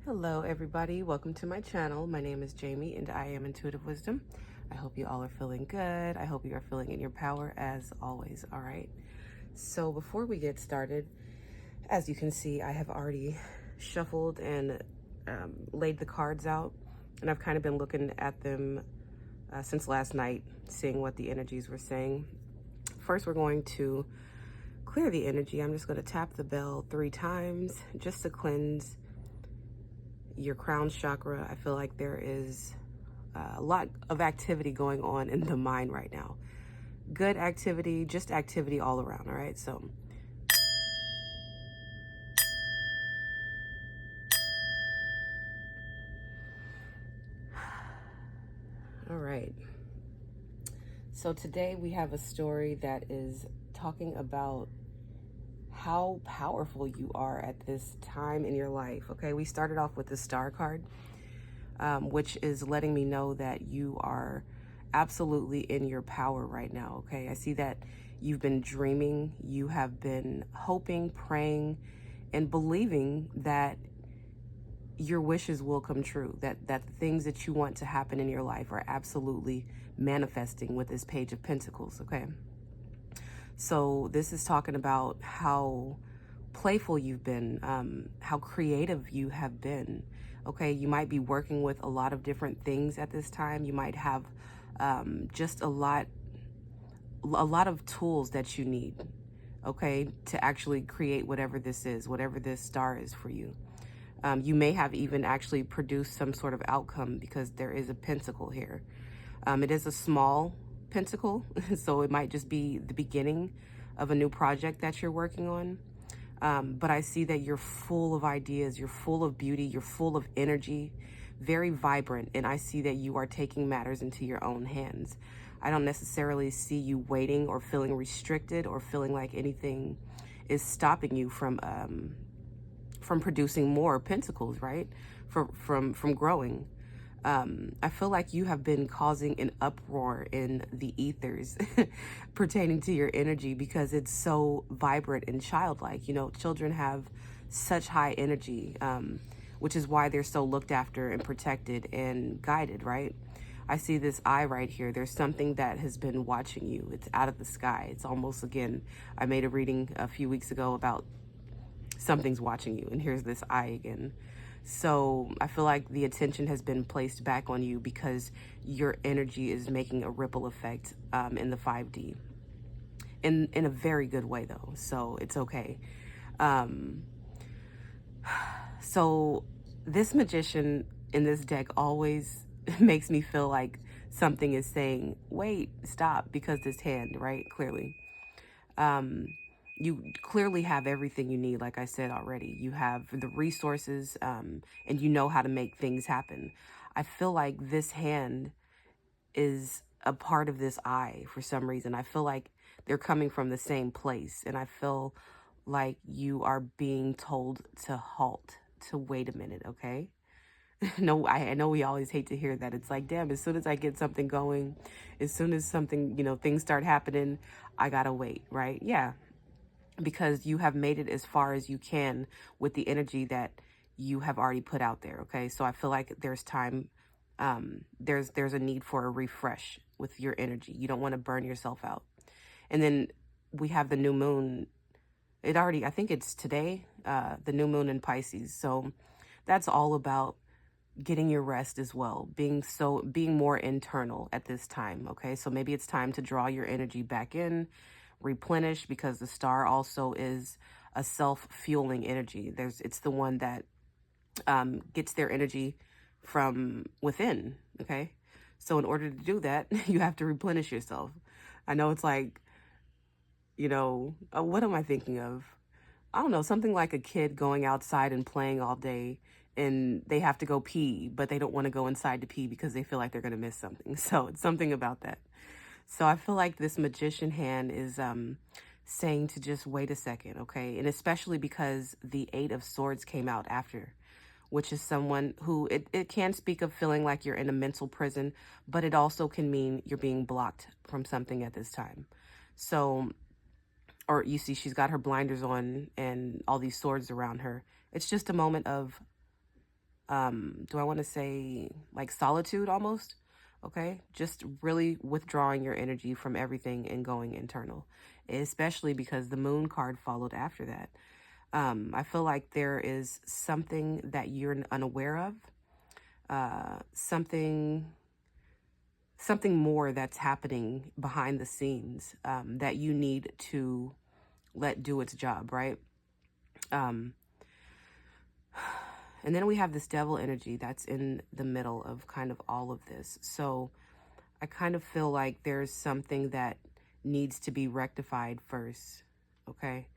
Hello everybody, welcome to my channel. My name is Jamie and I am Intuitive Wisdom. I hope you all are feeling good. I hope you are feeling in your power as always, all right? So before we get started, as you can see, I have already shuffled and laid the cards out, and I've kind of been looking at them since last night, seeing what the energies were saying. First, we're going to clear the energy. I'm just going to tap the bell 3 times just to cleanse your crown chakra. I feel like there is a lot of activity going on in the mind right now. Good activity, just activity all around, all right? So, all right. So today we have a story that is talking about how powerful you are at this time in your life, okay? We started off with the star card, which is letting me know that you are absolutely in your power right now, okay? I see that you've been dreaming, you have been hoping, praying, and believing that your wishes will come true, that the things that you want to happen in your life are absolutely manifesting with this Page of Pentacles, okay? So this is talking about how playful you've been, how creative you have been. Okay, you might be working with a lot of different things at this time. You might have just a lot of tools that you need, okay, to actually create whatever this is, whatever this star is for you. You may have even actually produced some sort of outcome because there is a pentacle here. It is a small pentacle, so it might just be the beginning of a new project that you're working on. But I see that you're full of ideas, you're full of beauty, you're full of energy, very vibrant, and I see that you are taking matters into your own hands. I don't necessarily see you waiting or feeling restricted or feeling like anything is stopping you from producing more pentacles, right? From growing. I feel like you have been causing an uproar in the ethers pertaining to your energy because it's so vibrant and childlike. You know, children have such high energy, which is why they're so looked after and protected and guided, right? I see this eye right here. There's something that has been watching you. It's out of the sky. It's almost, again, I made a reading a few weeks ago about something's watching you, and here's this eye again. So I feel like the attention has been placed back on you because your energy is making a ripple effect in the 5D in a very good way though, so it's okay. So this magician in this deck always makes me feel like something is saying, wait, stop, because this hand, right, clearly you clearly have everything you need. Like I said already, you have the resources, and you know how to make things happen. I feel like this hand is a part of this eye for some reason. I feel like they're coming from the same place, and I feel like you are being told to halt, to wait a minute, okay? No, I know we always hate to hear that. It's like, damn, as soon as I get something going, as soon as something, things start happening, I gotta wait, right? Yeah, because you have made it as far as you can with the energy that you have already put out there. Okay, so I feel like there's time, there's a need for a refresh with your energy. You don't want to burn yourself out. And then we have the new moon. I think it's today, the new moon in Pisces. So that's all about getting your rest as well, being more internal at this time. Okay, so maybe it's time to draw your energy back in, replenish, because the star also is a self-fueling energy. It's the one that gets their energy from within. Okay, so in order to do that, you have to replenish yourself. I know it's like, what am I thinking of? I don't know, something like a kid going outside and playing all day, and they have to go pee, but they don't want to go inside to pee because they feel like they're going to miss something. So it's something about that. So I feel like this magician hand is saying to just wait a second, okay? And especially because the 8 of Swords came out after, which is someone who, it can speak of feeling like you're in a mental prison, but it also can mean you're being blocked from something at this time. So, or you see she's got her blinders on and all these swords around her. It's just a moment of do I want to say like solitude almost? Okay. Just really withdrawing your energy from everything and going internal, especially because the moon card followed after that. I feel like there is something that you're unaware of, something more that's happening behind the scenes, that you need to let do its job, right? Um, and then we have this devil energy that's in the middle of kind of all of this. So I kind of feel like there's something that needs to be rectified first, okay?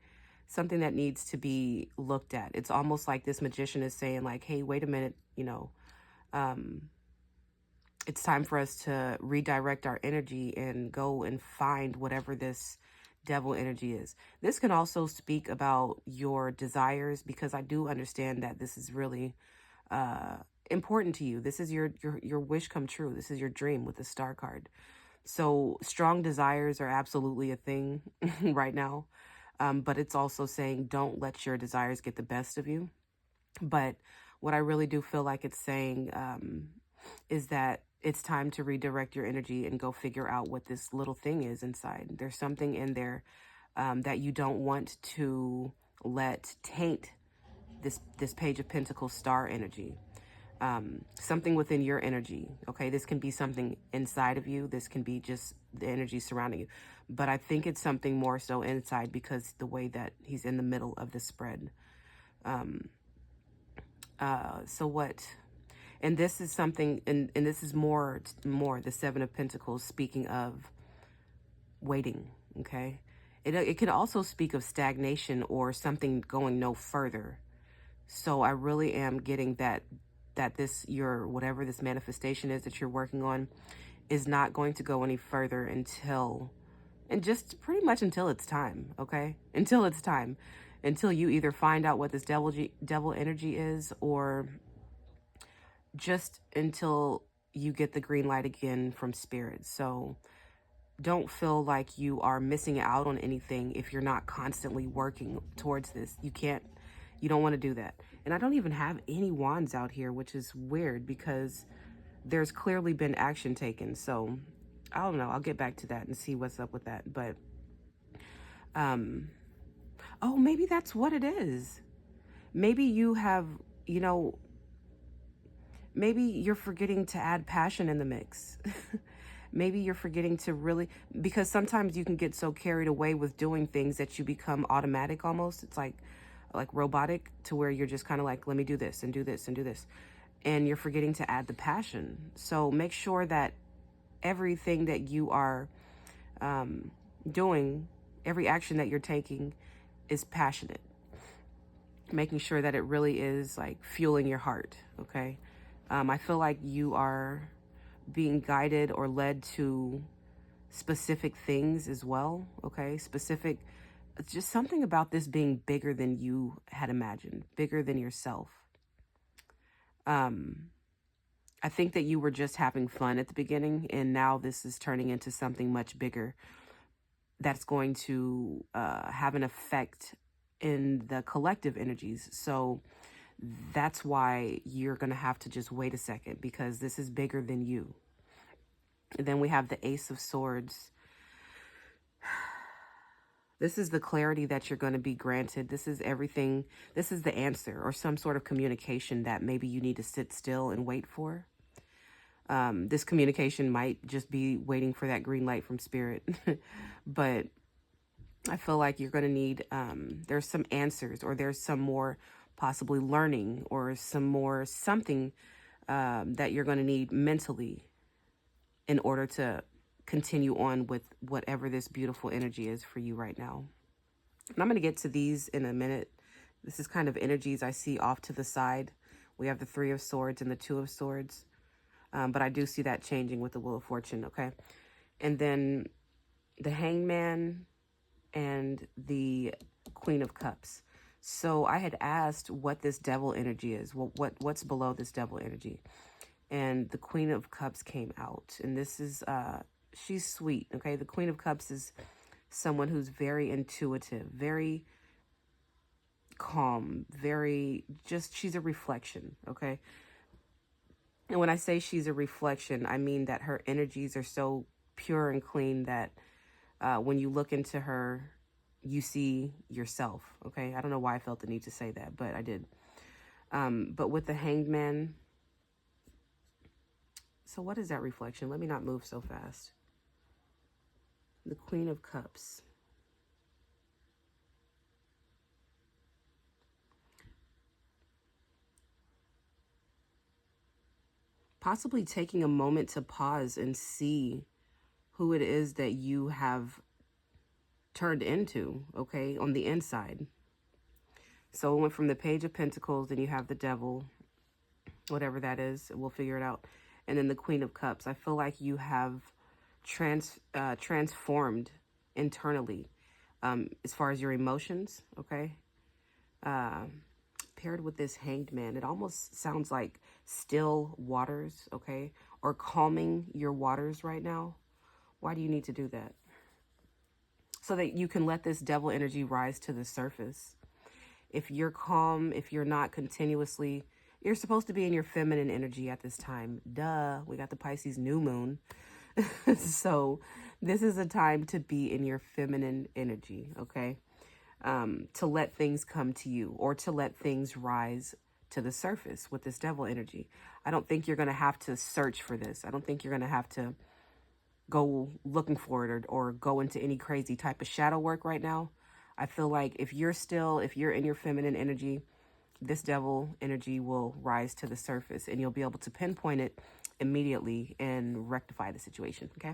Something that needs to be looked at. It's almost like this magician is saying like, hey, wait a minute, um, it's time for us to redirect our energy and go and find whatever this devil energy is. This can also speak about your desires, because I do understand that this is really important to you. This is your wish come true. This is your dream with the star card. So strong desires are absolutely a thing right now. But it's also saying don't let your desires get the best of you. But what I really do feel like it's saying is that it's time to redirect your energy and go figure out what this little thing is inside. There's something in there that you don't want to let taint this Page of Pentacles star energy. Something within your energy. Okay, this can be something inside of you. This can be just the energy surrounding you. But I think it's something more so inside, because the way that he's in the middle of the spread. So what? And this is something, and this is more the Seven of Pentacles, speaking of waiting. Okay, it can also speak of stagnation or something going no further. So I really am getting that this, your whatever this manifestation is that you're working on, is not going to go any further until, and just pretty much until it's time. Okay, until it's time, until you either find out what this devil energy is, or just until you get the green light again from spirit. So don't feel like you are missing out on anything if you're not constantly working towards this. You don't want to do that. And I don't even have any wands out here, which is weird because there's clearly been action taken. So I don't know. I'll get back to that and see what's up with that. But, oh, maybe that's what it is. Maybe you have, maybe you're forgetting to add passion in the mix. Maybe you're forgetting to really, because sometimes you can get so carried away with doing things that you become automatic almost. It's like robotic, to where you're just kind of like, let me do this and do this and do this. And you're forgetting to add the passion. So make sure that everything that you are doing, every action that you're taking is passionate. Making sure that it really is like fueling your heart. Okay. I feel like you are being guided or led to specific things as well. Okay. It's just something about this being bigger than you had imagined, bigger than yourself. I think that you were just having fun at the beginning, and now this is turning into something much bigger that's going to have an effect in the collective energies. So that's why you're going to have to just wait a second, because this is bigger than you. And then we have the Ace of Swords. This is the clarity that you're going to be granted. This is everything. This is the answer, or some sort of communication that maybe you need to sit still and wait for. This communication might just be waiting for that green light from spirit. But I feel like you're going to need, there's some answers, or there's some more possibly learning, or some more something that you're going to need mentally in order to continue on with whatever this beautiful energy is for you right now. And I'm going to get to these in a minute. This is kind of energies I see off to the side. We have the Three of Swords and the Two of Swords. But I do see that changing with the Wheel of Fortune, okay? And then the Hangman and the Queen of Cups. So I had asked what this devil energy is. What's below this devil energy? And the Queen of Cups came out. And this is, she's sweet, okay? The Queen of Cups is someone who's very intuitive, very calm, very just, she's a reflection, okay? And when I say she's a reflection, I mean that her energies are so pure and clean that when you look into her, you see yourself, okay? I don't know why I felt the need to say that, but I did. But with the Hanged Man, so what is that reflection? Let me not move so fast. The Queen of Cups. Possibly taking a moment to pause and see who it is that you have turned into, okay, on the inside. So it went from the Page of Pentacles, then you have the Devil, whatever that is, we'll figure it out. And then the Queen of Cups. I feel like you have transformed internally as far as your emotions, okay? Paired with this Hanged Man, it almost sounds like still waters, okay? Or calming your waters right now. Why do you need to do that? So that you can let this devil energy rise to the surface. If you're calm, if you're not continuously, you're supposed to be in your feminine energy at this time. Duh, we got the Pisces new moon. So this is a time to be in your feminine energy, okay? To let things come to you or to let things rise to the surface with this devil energy. I don't think you're going to have to search for this. I don't think you're going to have to go looking for it or go into any crazy type of shadow work right now. I feel like if you're in your feminine energy, this devil energy will rise to the surface and you'll be able to pinpoint it immediately and rectify the situation, okay?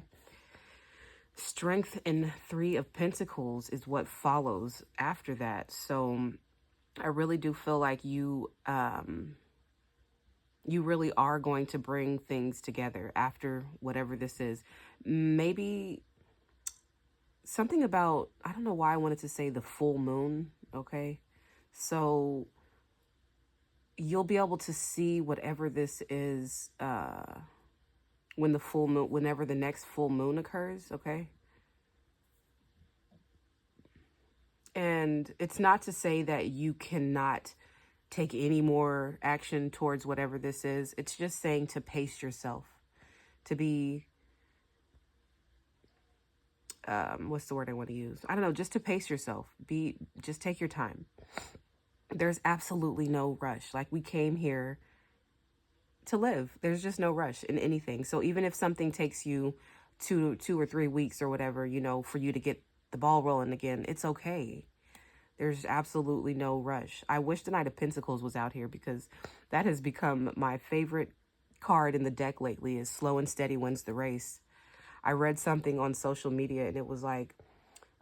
Strength in Three of Pentacles is what follows after that. So I really do feel like you really are going to bring things together after whatever this is. Maybe something about, I don't know why I wanted to say the full moon, okay? So you'll be able to see whatever this is when the full moon, whenever the next full moon occurs, okay? And it's not to say that you cannot take any more action towards whatever this is. It's just saying to pace yourself, to be, what's the word I want to use? I don't know, just to pace yourself. Just take your time. There's absolutely no rush. Like, we came here to live. There's just no rush in anything. So even if something takes you two or 3 weeks or whatever, you know, for you to get the ball rolling again, it's okay. There's absolutely no rush. I wish the Knight of Pentacles was out here because that has become my favorite card in the deck lately, is slow and steady wins the race. I read something on social media and it was like,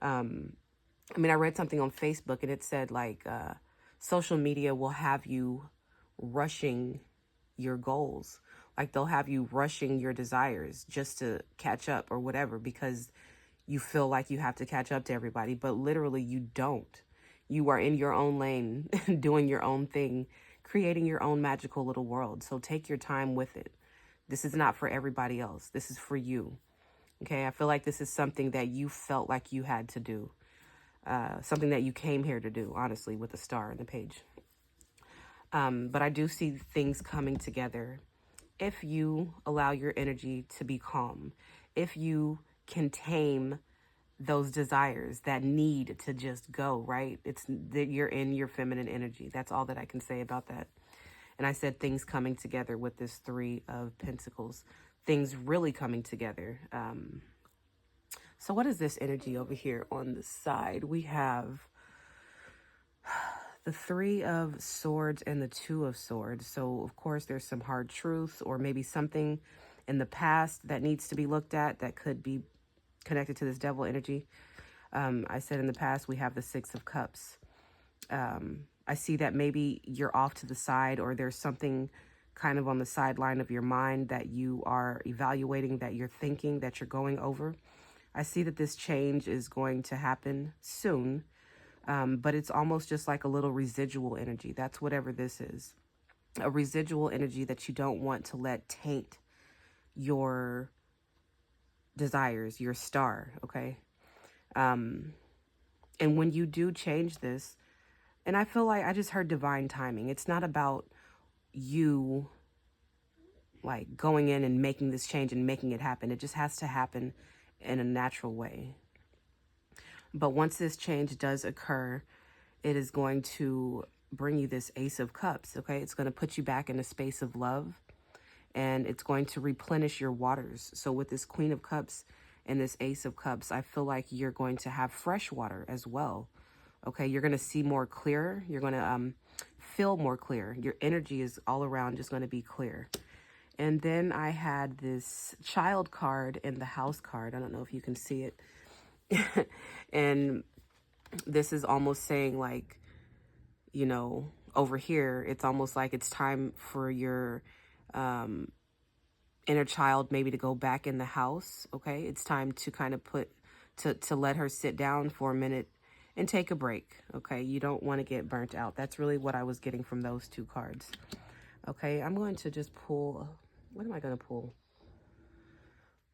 I read something on Facebook and it said like, social media will have you rushing your goals. Like, they'll have you rushing your desires just to catch up or whatever because you feel like you have to catch up to everybody, but literally you don't. You are in your own lane, doing your own thing, creating your own magical little world. So take your time with it. This is not for everybody else. This is for you. Okay, I feel like this is something that you felt like you had to do. Something that you came here to do, honestly, with the star and the page. But I do see things coming together if you allow your energy to be calm. If you can tame those desires that need to just go, right? It's that you're in your feminine energy. That's all that I can say about that. And I said things coming together with this Three of Pentacles. Things really coming together. So what is this energy over here on the side? We have the Three of Swords and the Two of Swords. So, of course, there's some hard truths or maybe something in the past that needs to be looked at that could be connected to this devil energy. I said in the past, we have the Six of Cups. I see that maybe you're off to the side or there's something kind of on the sideline of your mind that you are evaluating, that you're thinking, that you're going over. I see that this change is going to happen soon, but it's almost just like a little residual energy. That's whatever this is. A residual energy that you don't want to let taint your desires, your star, okay? And when you do change this, And I feel like I just heard divine timing. It's not about you like going in and making this change and making it happen. It just has to happen in a natural way. But once this change does occur, it is going to bring you this Ace of Cups, okay? It's going to put you back in a space of love, and it's going to replenish your waters. So with this Queen of Cups and this Ace of Cups, I feel like you're going to have fresh water as well, okay? You're going to see more clear. You're going to feel more clear. Your energy is all around just going to be clear. And then I had this Child card and the House card. I don't know if you can see it. And this is almost saying like, you know, over here, it's almost like it's time for your inner child maybe to go back in the house, okay? It's time to kind of to let her sit down for a minute and take a break, okay? You don't want to get burnt out. That's really what I was getting from those two cards. Okay, I'm going to just pull, what am I going to pull?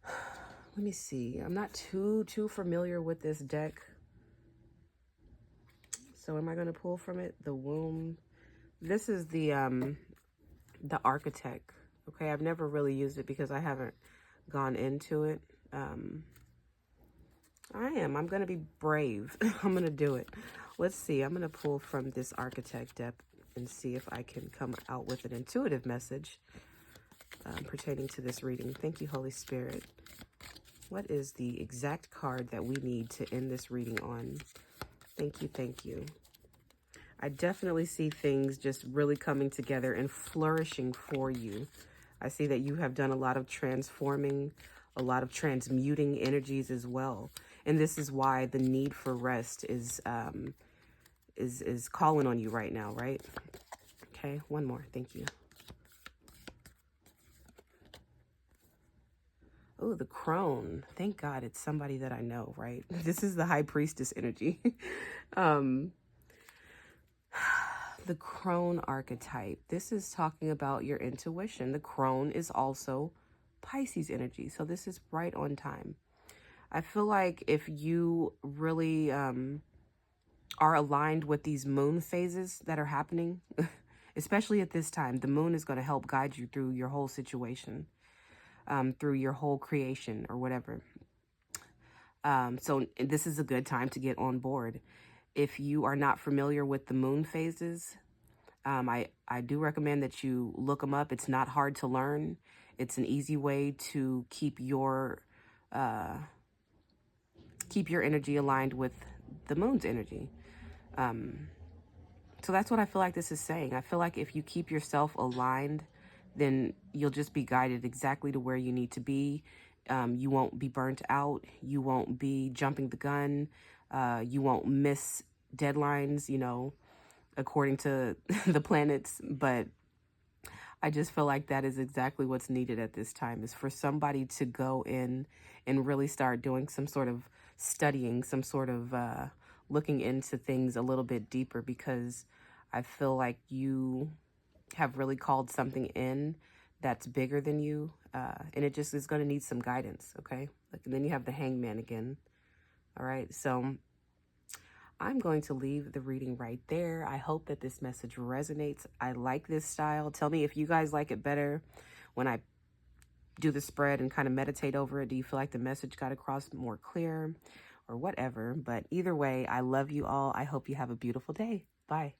Let me see. I'm not too familiar with this deck. So am I going to pull from it? The Womb. This is the Architect. Okay, I've never really used it because I haven't gone into it. I'm going to be brave. I'm going to do it. Let's see. I'm going to pull from this Architect deck and see if I can come out with an intuitive message pertaining to this reading. Thank you, Holy Spirit. What is the exact card that we need to end this reading on? Thank you, thank you. I definitely see things just really coming together and flourishing for you. I see that you have done a lot of transforming, a lot of transmuting energies as well. And this is why the need for rest is calling on you right now, right? Okay, one more. Thank you. Oh, the Crone. Thank God it's somebody that I know, right? This is the High Priestess energy. The Crone archetype. This is talking about your intuition. The Crone is also Pisces energy. So this is right on time. I feel like if you really are aligned with these moon phases that are happening, especially at this time, the moon is going to help guide you through your whole situation, through your whole creation or whatever. So this is a good time to get on board. If you are not familiar with the moon phases, I do recommend that you look them up. It's not hard to learn. It's an easy way to keep your energy aligned with the moon's energy. So that's what I feel like this is saying. I feel like if you keep yourself aligned, then you'll just be guided exactly to where you need to be. You won't be burnt out. You won't be jumping the gun. You won't miss deadlines, you know, according to the planets. But I just feel like that is exactly what's needed at this time, is for somebody to go in and really start doing some sort of studying, some sort of looking into things a little bit deeper, because I feel like you have really called something in that's bigger than you, and it just is going to need some guidance, okay? And then you have the Hangman again. All right, so I'm going to leave the reading right there. I hope that this message resonates. I like this style. Tell me if you guys like it better when I do the spread and kind of meditate over it. Do you feel like the message got across more clear or whatever? But either way, I love you all. I hope you have a beautiful day. Bye.